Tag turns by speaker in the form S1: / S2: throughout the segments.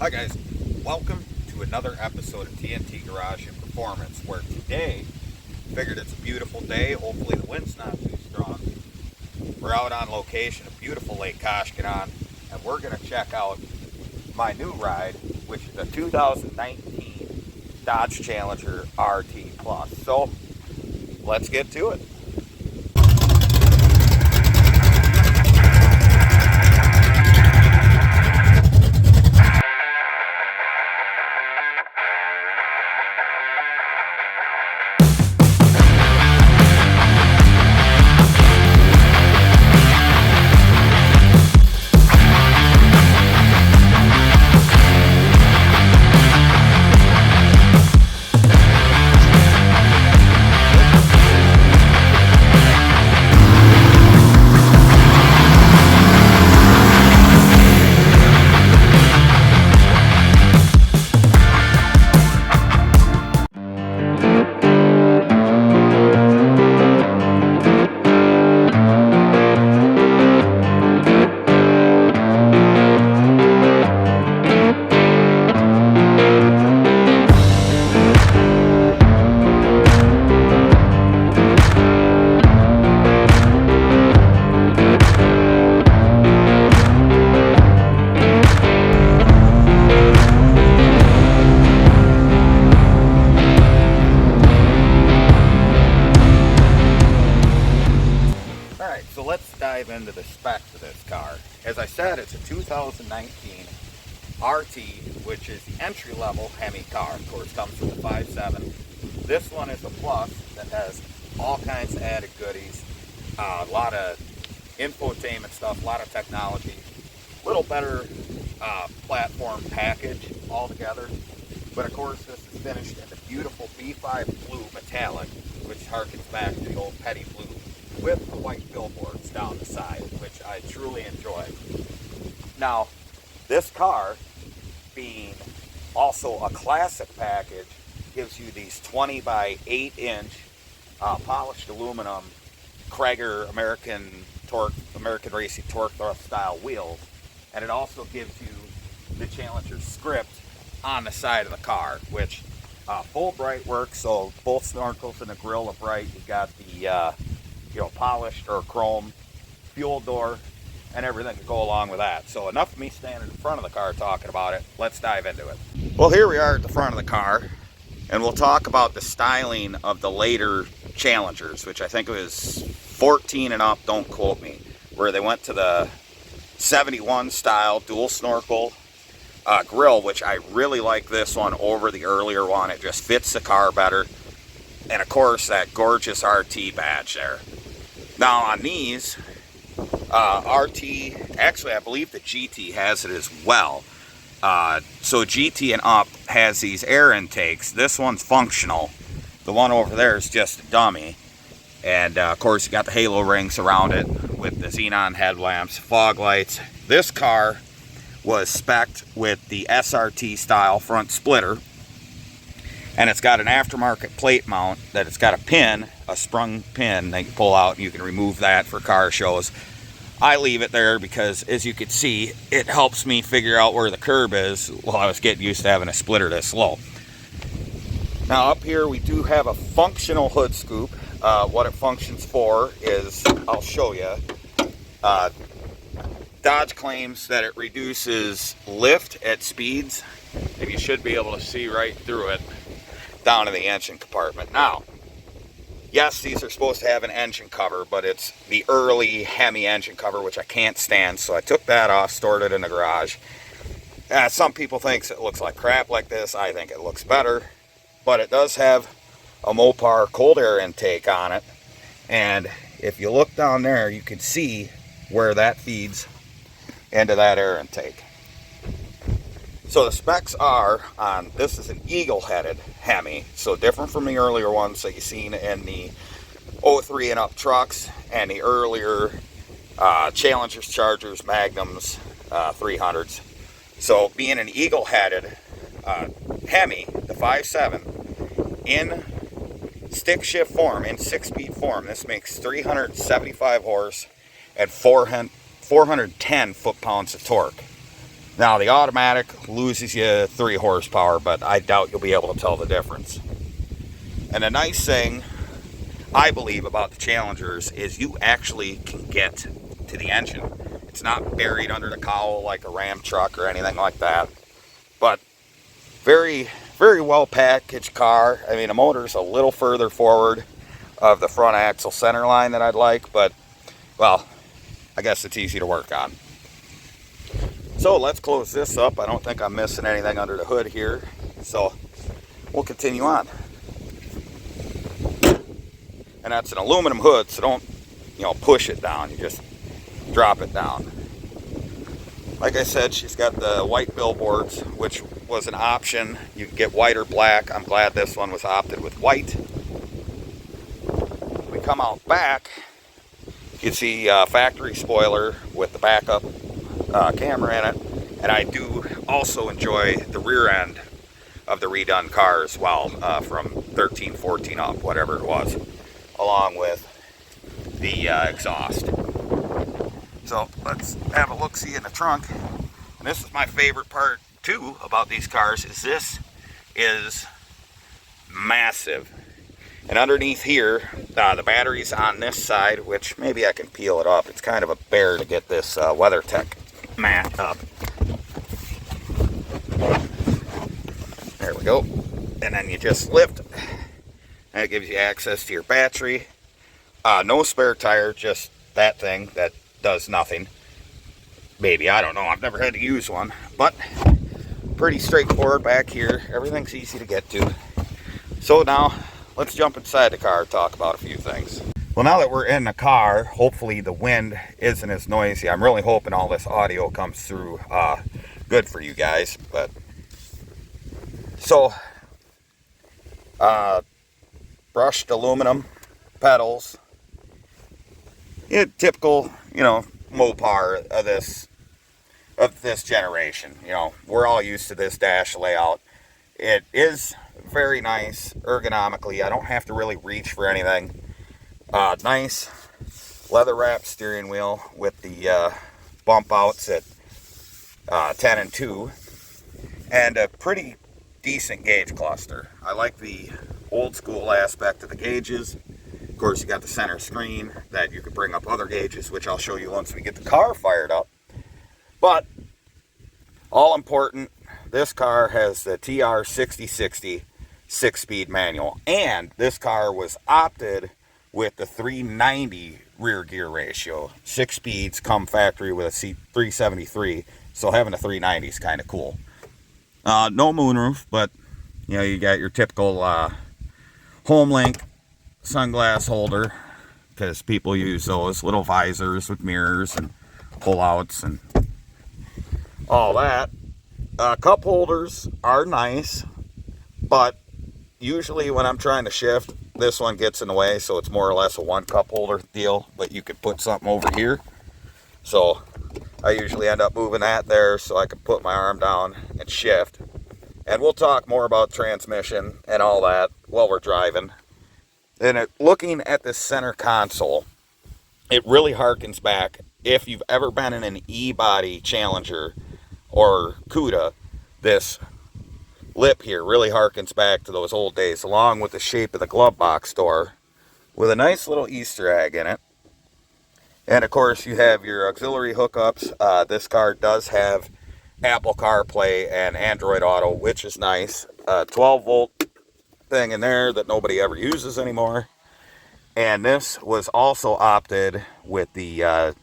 S1: Hi guys, welcome to another episode of T.N.T. Garage and Performance, where today, figured it's a beautiful day, hopefully the wind's not too strong. We're out on location at beautiful Lake Koshkonong, and we're going to check out my new ride, which is a 2019 Dodge Challenger RT Plus. So, let's get to it. Alright, so let's dive into the specs of this car. As I said, it's a 2019 RT, which is the entry-level Hemi car. Of course, comes with a 5.7. This one is a Plus that has all kinds of added goodies, a lot of infotainment stuff, a lot of technology, a little better platform package altogether. But of course, this is finished in the beautiful B5 blue metallic, which harkens back to the old petty blue, with the white billboards down the side, which I truly enjoy. Now, this car, being also a classic package, gives you these 20 by 8 inch polished aluminum Krager American Racing torque thrust style wheels, and it also gives you the Challenger script on the side of the car, which full bright work. So both snorkels and the grill are bright. You got the polished or chrome fuel door and everything to go along with that. So enough of me standing in front of the car talking about it. Let's dive into it. Well, here we are at the front of the car, and we'll talk about the styling of the later Challengers, which I think it was 14 and up, don't quote me, where they went to the 71 style dual snorkel grill, which I really like this one over the earlier one. It just fits the car better. And of course, that gorgeous RT badge there. Now on these, RT, actually I believe the GT has it as well. So GT and up has these air intakes. This one's functional. The one over there is just a dummy. And of course you got the halo rings around it with the xenon headlamps, fog lights. This car was spec'd with the SRT style front splitter. And it's got an aftermarket plate mount that it's got a pin, a sprung pin that you pull out, and you can remove that for car shows. I leave it there because, as you can see, it helps me figure out where the curb is while I was getting used to having a splitter this low. Now up here we do have a functional hood scoop. What it functions for is, I'll show you. Dodge claims that it reduces lift at speeds, and you should be able to see right through it down to the engine compartment. Now, yes, these are supposed to have an engine cover, but it's the early Hemi engine cover, which I can't stand, so I took that off, stored it in the garage. Some people think it looks like crap like this. I think it looks better, but it does have a Mopar cold air intake on it, and if you look down there, you can see where that feeds into that air intake. So the specs are on, this is an eagle-headed Hemi, so different from the earlier ones that you've seen in the 03 and up trucks and the earlier Challengers, Chargers, Magnums, 300s. So being an eagle-headed Hemi, the 5.7, in stick shift form, in 6-speed form, this makes 375 horse and 410 foot-pounds of torque. Now the automatic loses you 3 horsepower, but I doubt you'll be able to tell the difference. And a nice thing I believe about the Challengers is you actually can get to the engine. It's not buried under the cowl like a Ram truck or anything like that. But very, very well packaged car. I mean, the motor's a little further forward of the front axle center line than I'd like, but, well, I guess it's easy to work on. So let's close this up. I don't think I'm missing anything under the hood here. So we'll continue on. And that's an aluminum hood, so don't, push it down. You just drop it down. Like I said, she's got the white billboards, which was an option. You can get white or black. I'm glad this one was opted with white. We come out back, you can see factory spoiler with the backup camera in it. And I do also enjoy the rear end of the redone car as well, from 13, 14 up, whatever it was, along with the exhaust. So let's have a look-see in the trunk. And this is my favorite part too about these cars, is this is massive. And underneath here, the battery's on this side, which maybe I can peel it up. It's kind of a bear to get this WeatherTech mat up. There we go. And then you just lift, and it gives you access to your battery. No spare tire, just that thing that does nothing. Maybe, I don't know. I've never had to use one, but pretty straightforward back here. Everything's easy to get to. So now, let's jump inside the car and talk about a few things. Well, now that we're in the car, hopefully the wind isn't as noisy. I'm really hoping all this audio comes through good for you guys. But so, brushed aluminum pedals. Typical, Mopar of this generation. We're all used to this dash layout. It is very nice ergonomically. I don't have to really reach for anything. Nice leather wrapped steering wheel with the bump outs at 10 and 2, and a pretty decent gauge cluster. I like the old school aspect of the gauges. Of course, you got the center screen that you can bring up other gauges, which I'll show you once we get the car fired up. But all important, this car has the TR6060 6-speed manual, and this car was opted with the 390 rear gear ratio. 6 speeds come factory with a C373, so having a 390 is kind of cool. No moonroof, but you got your typical home link sunglass holder, because people use those little visors with mirrors and pull-outs and all that. Cup holders are nice, but usually when I'm trying to shift, this one gets in the way, so it's more or less a one cup holder deal, but you could put something over here. So I usually end up moving that there so I can put my arm down and shift. And we'll talk more about transmission and all that while we're driving. And looking at the center console, it really harkens back. If you've ever been in an E-body Challenger or Cuda, this lip here really harkens back to those old days, along with the shape of the glove box door with a nice little Easter egg in it. And of course, you have your auxiliary hookups. This car does have Apple CarPlay and Android Auto, which is nice. 12 volt thing in there that nobody ever uses anymore. And this was also opted with the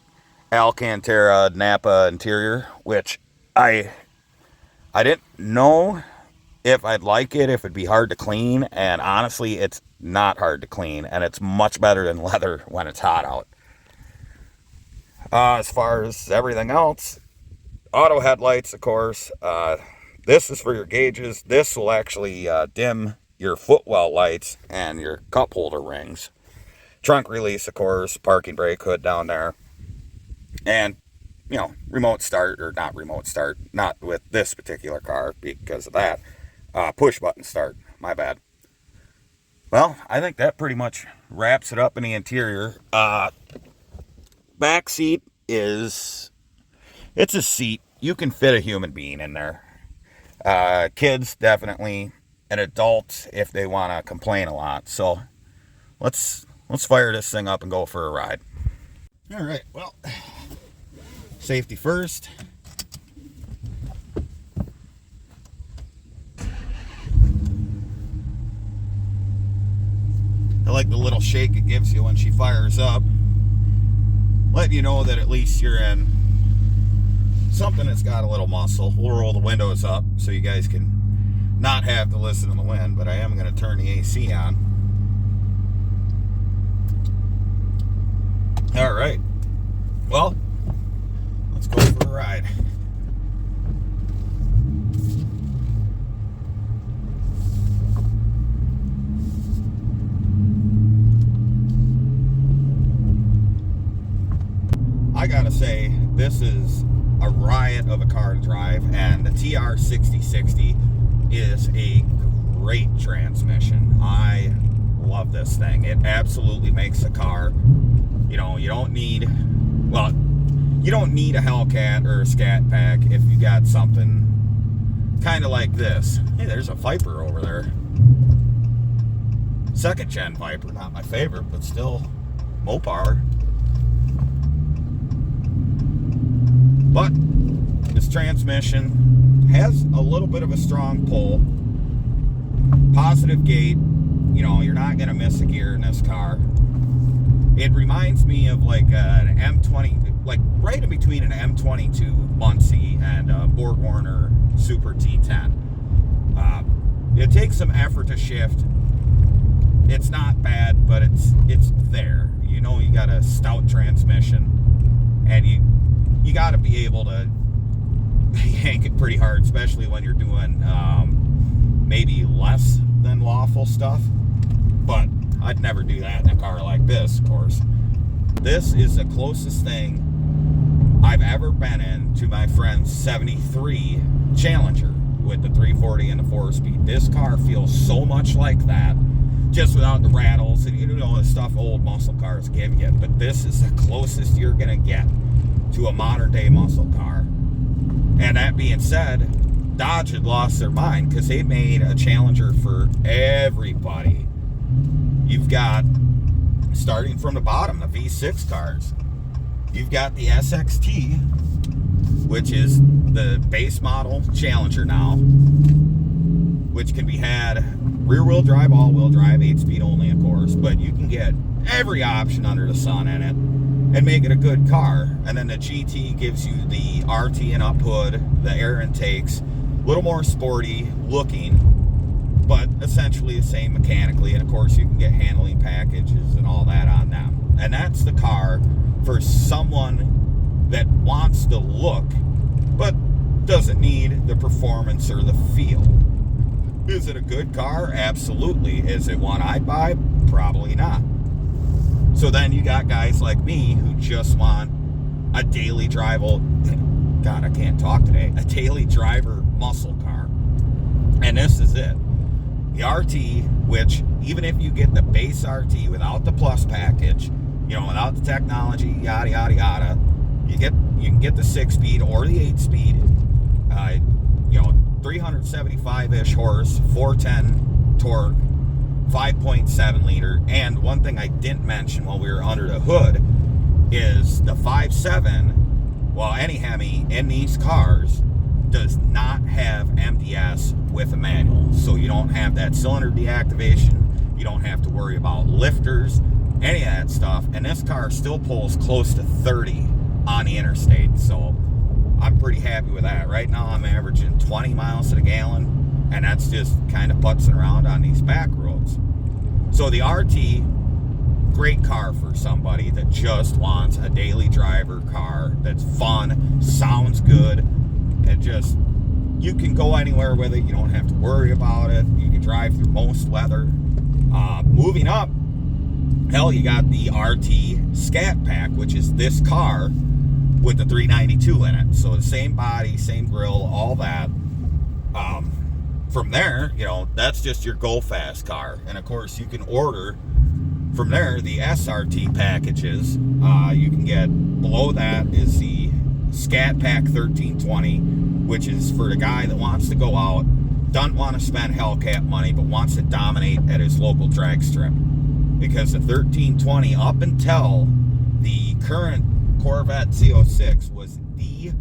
S1: Alcantara Napa interior, which I didn't know if I'd like it, if it'd be hard to clean, and honestly, it's not hard to clean, and it's much better than leather when it's hot out. As far as everything else, auto headlights, of course. This is for your gauges. This will actually dim your footwell lights and your cup holder rings. Trunk release, of course, parking brake hood down there. And, remote start, or not remote start, not with this particular car because of that. Push button start, my bad. Well, I think that pretty much wraps it up in the interior. Back seat it's a seat. you can fit a human being in there. Kids, definitely, and adults if they want to complain a lot. So let's fire this thing up and go for a ride. All right, well, safety first. I like the little shake it gives you when she fires up, letting you know that at least you're in something that's got a little muscle. We'll roll the windows up so you guys can not have to listen to the wind, but I am going to turn the AC on. All right, well, let's go for a ride. I gotta say, this is a riot of a car to drive, and the TR6060 is a great transmission. I love this thing. It absolutely makes the car, you know, you don't need a Hellcat or a Scat Pack if you got something kind of like this. Hey, there's a Viper over there. Second gen Viper, not my favorite, but still Mopar. But this transmission has a little bit of a strong pull. Positive gate, you know, you're not going to miss a gear in this car. It reminds me of like an M20, like right in between an M22 Muncie and a Borg-Warner Super T.N.T. It takes some effort to shift. It's not bad, but it's there. You know, you got a stout transmission, and you got to be able to yank it pretty hard, especially when you're doing maybe less than lawful stuff. But I'd never do that in a car like this, of course. This is the closest thing I've ever been in to my friend's 73 Challenger with the 340 and the 4-speed. This car feels so much like that, just without the rattles and, you know, the stuff old muscle cars give you. But this is the closest you're going to get to a modern day muscle car. And that being said, Dodge had lost their mind because they made a Challenger for everybody. You've got, starting from the bottom, the V6 cars. You've got the SXT, which is the base model Challenger now, which can be had rear-wheel drive, all-wheel drive, 8-speed only, of course, but you can get every option under the sun in it and make it a good car. And then the GT gives you the RT and up hood, the air intakes, a little more sporty looking, but essentially the same mechanically. And of course you can get handling packages and all that on them. And that's the car for someone that wants the look but doesn't need the performance or the feel. Is it a good car? Absolutely. Is it one I'd buy? Probably not. So then you got guys like me who just want a daily driver, God, I can't talk today, a daily driver muscle car. And this is it. The RT, which even if you get the base RT without the plus package, you know, without the technology, yada, yada, yada, you can get the 6-speed or the 8-speed, you know, 375-ish horse, 410 torque, 5.7 liter. And one thing I didn't mention while we were under the hood is the 5.7, well, any Hemi in these cars does not have MDS with a manual. So you don't have that cylinder deactivation. You don't have to worry about lifters, any of that stuff. And this car still pulls close to 30 on the interstate. So I'm pretty happy with that. Right now I'm averaging 20 miles to the gallon, and that's just kind of putzing around on these back roads. So the RT, great car for somebody that just wants a daily driver car that's fun, sounds good, and just, you can go anywhere with it. You don't have to worry about it. You can drive through most weather. Moving up, hell, you got the RT Scat Pack, which is this car with the 392 in it. So the same body, same grill, all that. From there, you know, that's just your go fast car. And of course you can order from there the SRT packages. You can get, below that is the Scat Pack 1320, which is for the guy that wants to go out, doesn't want to spend Hellcat money, but wants to dominate at his local drag strip. Because the 1320, up until the current Corvette Z06, was the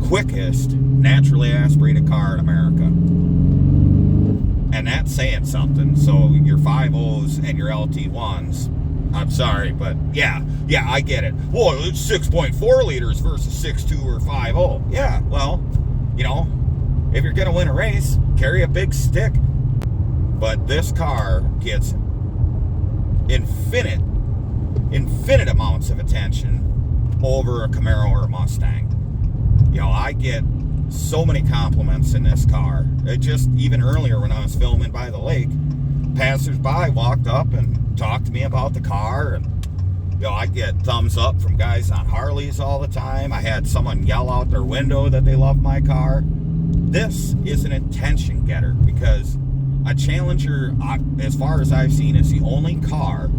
S1: quickest naturally aspirated car in America. And that's saying something. So your 5.0s and your LT1s, I'm sorry, but yeah, I get it. Well, it's 6.4 liters versus 6.2 or 5.0. Yeah, well, you know, if you're going to win a race, carry a big stick. But this car gets infinite amounts of attention over a Camaro or a Mustang. You know, I get so many compliments in this car. It just, even earlier when I was filming by the lake, passersby walked up and talked to me about the car, and you know, I get thumbs up from guys on Harleys all the time. I had someone yell out their window that they love my car. This is an attention getter, because a Challenger, as far as I've seen, is the only car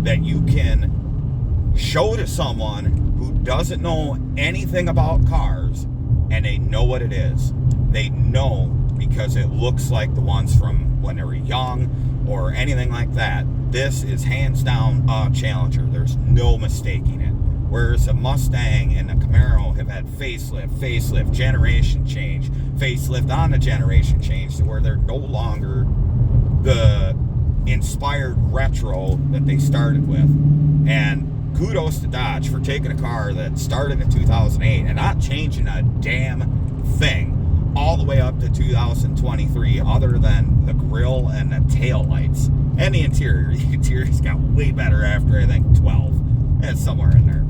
S1: that you can show to someone who doesn't know anything about cars, and they know what it is. They know because it looks like the ones from when they were young or anything like that. This is hands down a Challenger. There's no mistaking it. Whereas a Mustang and a Camaro have had facelift, generation change, facelift on the generation change, to where they're no longer the inspired retro that they started with. And kudos to Dodge for taking a car that started in 2008 and not changing a damn thing all the way up to 2023, other than the grille and the tail lights and the interior. The interior's got way better after, I think, 12. It's somewhere in there.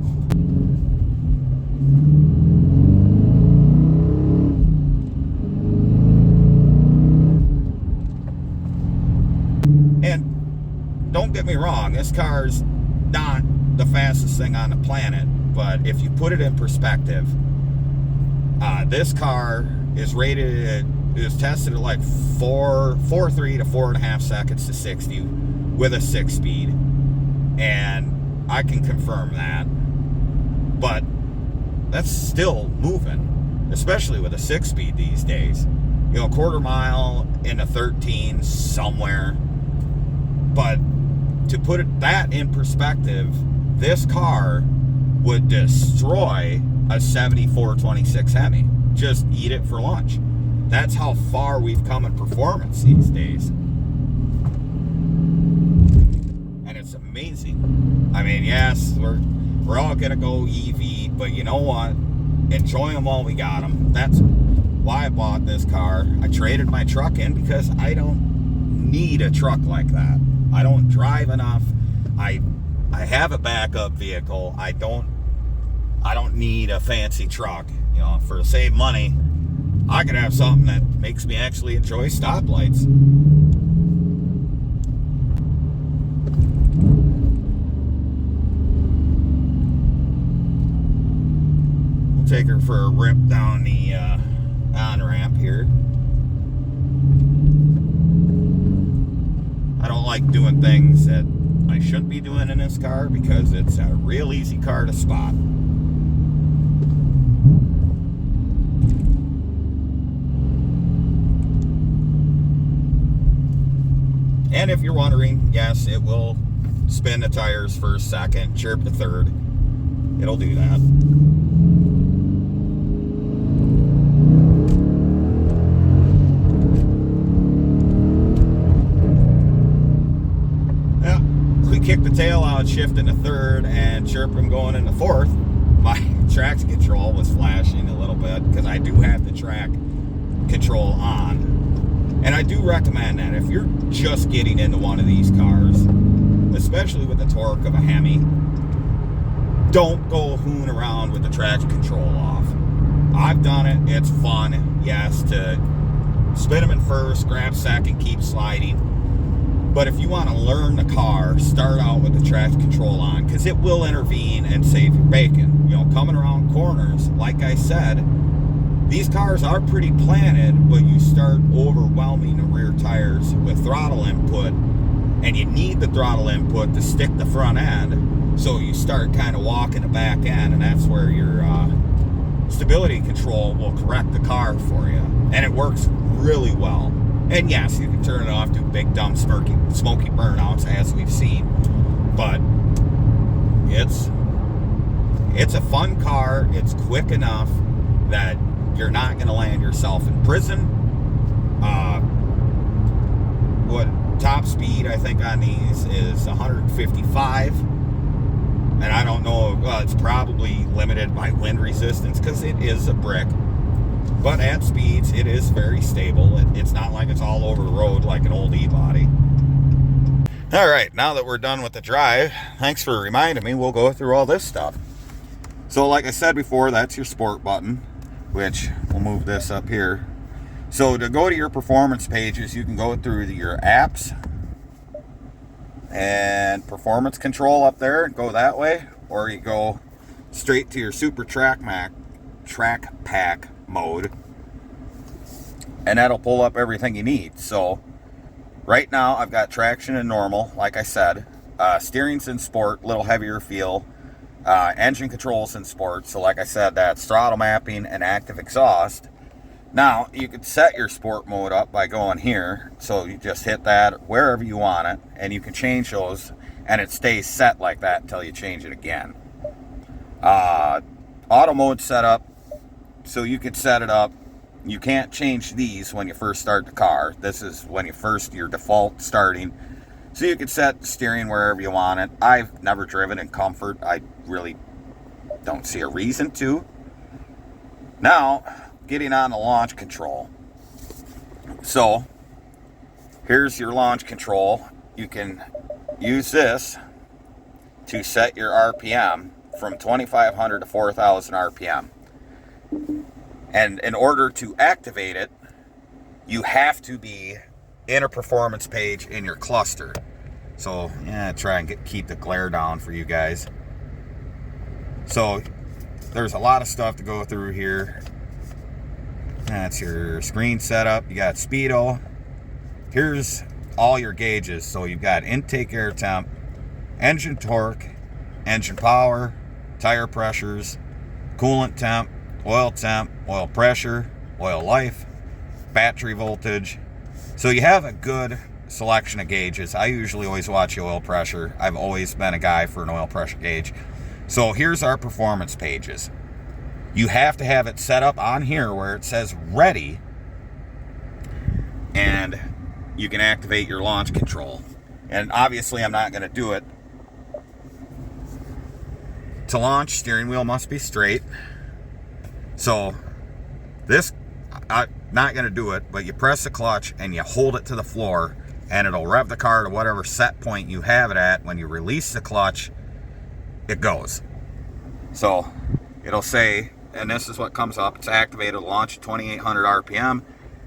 S1: And don't get me wrong, this car's not the fastest thing on the planet, but if you put it in perspective, this car is tested at like 4.3 to 4.5 seconds to 60 with a 6-speed, and I can confirm that. But that's still moving, especially with a 6-speed these days. You know, a quarter mile in a 13 somewhere. But to put that in perspective, this car would destroy a 7426 Hemi. Just eat it for lunch. That's how far we've come in performance these days. And it's amazing. I mean, yes, we're all gonna go EV, but you know what? Enjoy them while we got them. That's why I bought this car. I traded my truck in because I don't need a truck like that. I don't drive enough. I have a backup vehicle. I don't need a fancy truck. You know, for to save money, I could have something that makes me actually enjoy stoplights. We'll take her for a rip down the on-ramp here. I don't like doing things that I shouldn't be doing in this car, because it's a real easy car to spot. And if you're wondering, yes, it will spin the tires first, second, chirp the third. It'll do that. Yeah, we kick the tail out, shift in the third, and chirp them going in the fourth. My traction control was flashing a little bit because I do have the track control on. And I do recommend that if you're just getting into one of these cars, especially with the torque of a Hemi, don't go hooning around with the traction control off. I've done it. It's fun, yes, to spin them in first, grab second, keep sliding. But if you want to learn the car, start out with the traction control on, because it will intervene and save your bacon. You know, coming around corners, like I said, these cars are pretty planted, but you start overwhelming the rear tires with throttle input, and you need the throttle input to stick the front end, so you start kind of walking the back end, and that's where your stability control will correct the car for you, and it works really well. And yes, you can turn it off, do big dumb smoky burnouts as we've seen, but it's a fun car. It's quick enough that you're not going to land yourself in prison. What top speed I think on these is 155, and I don't know, it's probably limited by wind resistance because it is a brick, but at speeds it is very stable. It's not like it's all over the road like an old E-body. All right, now that we're done with the drive, thanks for reminding me, we'll go through all this stuff. So like I said before, that's your sport button, which we'll move this up here. So to go to your performance pages, you can go through your apps and performance control up there and go that way, or you go straight to your super track pack mode, and that'll pull up everything you need. So right now I've got traction in normal, like I said, steering's in sport, a little heavier feel, engine controls in sport. So like I said, that's throttle mapping and active exhaust. Now, you could set your sport mode up by going here. So you just hit that wherever you want it, and you can change those, and it stays set like that until you change it again. Auto mode setup, so you can set it up. You can't change these when you first start the car. This is when your default starting. So you can set steering wherever you want it. I've never driven in comfort. I really don't see a reason to. Now, getting on the launch control. So here's your launch control. You can use this to set your RPM from 2,500 to 4,000 RPM. And in order to activate it, you have to be in a performance page in your cluster. So yeah, try and keep the glare down for you guys. So there's a lot of stuff to go through here. That's your screen setup. You got speedo. Here's all your gauges. So you've got intake air temp, engine torque, engine power, tire pressures, coolant temp, oil pressure, oil life, battery voltage. So you have a good selection of gauges. I usually always watch the oil pressure. I've always been a guy for an oil pressure gauge. So here's our performance pages. You have to have it set up on here where it says ready, and you can activate your launch control. And obviously I'm not going to do it. To launch, steering wheel must be straight. So this, I'm not going to do it, but you press the clutch and you hold it to the floor, and it'll rev the car to whatever set point you have it at. When you release the clutch, it goes. So it'll say, and this is what comes up, it's activated to launch at 2,800 RPM,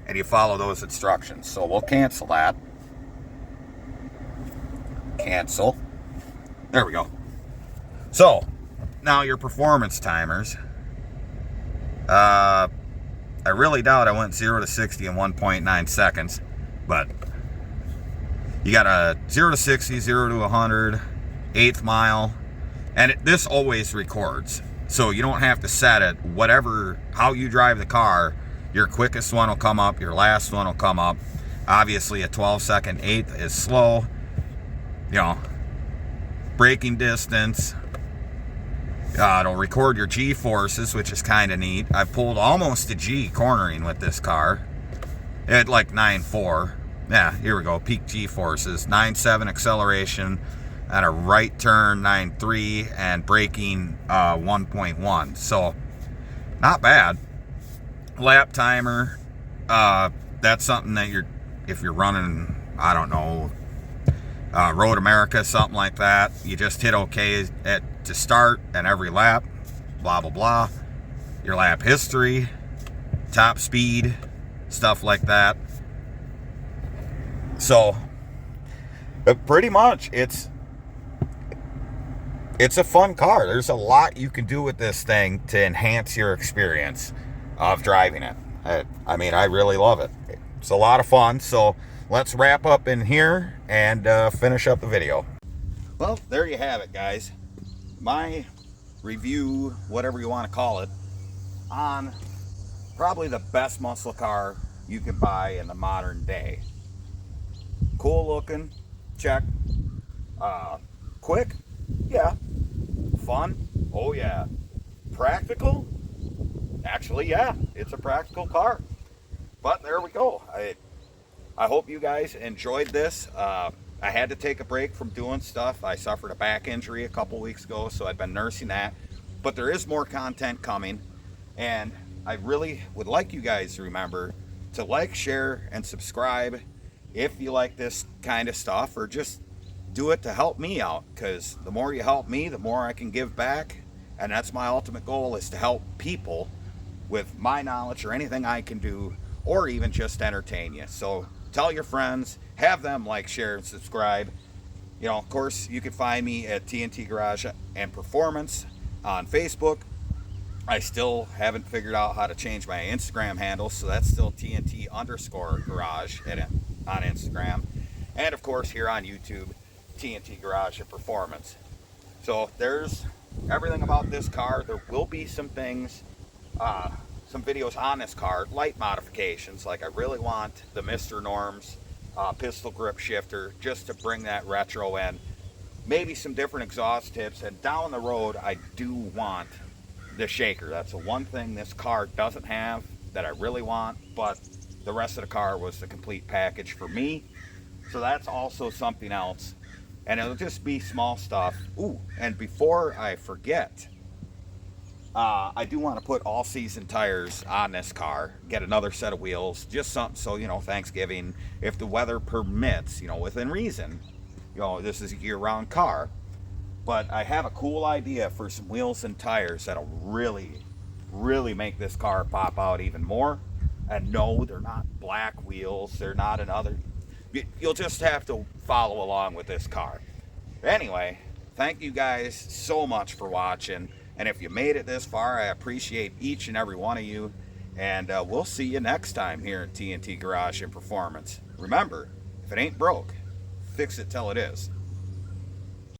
S1: and you follow those instructions. So we'll cancel that. Cancel. There we go. So now your performance timers. I really doubt I went 0 to 60 in 1.9 seconds, but you got a 0 to 60, 0 to 100, 1/8 mile, and this always records. So you don't have to set it. How you drive the car, your quickest one will come up, your last one will come up. Obviously a 12-second 1/8 is slow. You know, braking distance. It'll record your G-forces, which is kind of neat. I pulled almost a G cornering with this car at like 9.4. Yeah, here we go, peak G-forces. 9.7 acceleration at a right turn, 9.3, and braking 1.1. So not bad. Lap timer, that's something that if you're running, I don't know, Road America, something like that, you just hit OK to start, and every lap, blah blah blah. Your lap history, top speed, stuff like that. So pretty much it's a fun car. There's a lot you can do with this thing to enhance your experience of driving it. I mean, I really love it. It's a lot of fun. So let's wrap up in here and finish up the video. Well, there you have it, guys. My review, whatever you want to call it, on probably the best muscle car you can buy in the modern day. Cool looking, check. Uh, Quick, yeah. Fun, oh yeah. Practical, actually, yeah. It's a practical car. But there we go. I hope you guys enjoyed this. I had to take a break from doing stuff. I suffered a back injury a couple weeks ago, so I've been nursing that. But there is more content coming, and I really would like you guys to remember to like, share, and subscribe if you like this kind of stuff, or just do it to help me out, because the more you help me, the more I can give back. And that's my ultimate goal, is to help people with my knowledge or anything I can do, or even just entertain you. So tell your friends, have them like, share, and subscribe. You know, of course, you can find me at T.N.T Garage and Performance on Facebook. I still haven't figured out how to change my Instagram handle, so that's still T.N.T underscore garage on Instagram. And of course, here on YouTube, T.N.T Garage and Performance. So there's everything about this car. There will be some things, some videos on this car, light modifications. Like I really want the Mr. Norm's pistol grip shifter, just to bring that retro in. Maybe some different exhaust tips, and down the road I do want the shaker. That's the one thing this car doesn't have that I really want, but the rest of the car was the complete package for me. So that's also something else. And it'll just be small stuff. Ooh, and before I forget, I do want to put all season tires on this car, get another set of wheels, just something so, you know, Thanksgiving, if the weather permits, you know, within reason. You know, this is a year-round car. But I have a cool idea for some wheels and tires that'll really, really make this car pop out even more. And no, they're not black wheels. They're not another. You'll just have to follow along with this car. Anyway, thank you guys so much for watching. And if you made it this far, I appreciate each and every one of you. And we'll see you next time here at T.N.T Garage and Performance. Remember, if it ain't broke, fix it till it is.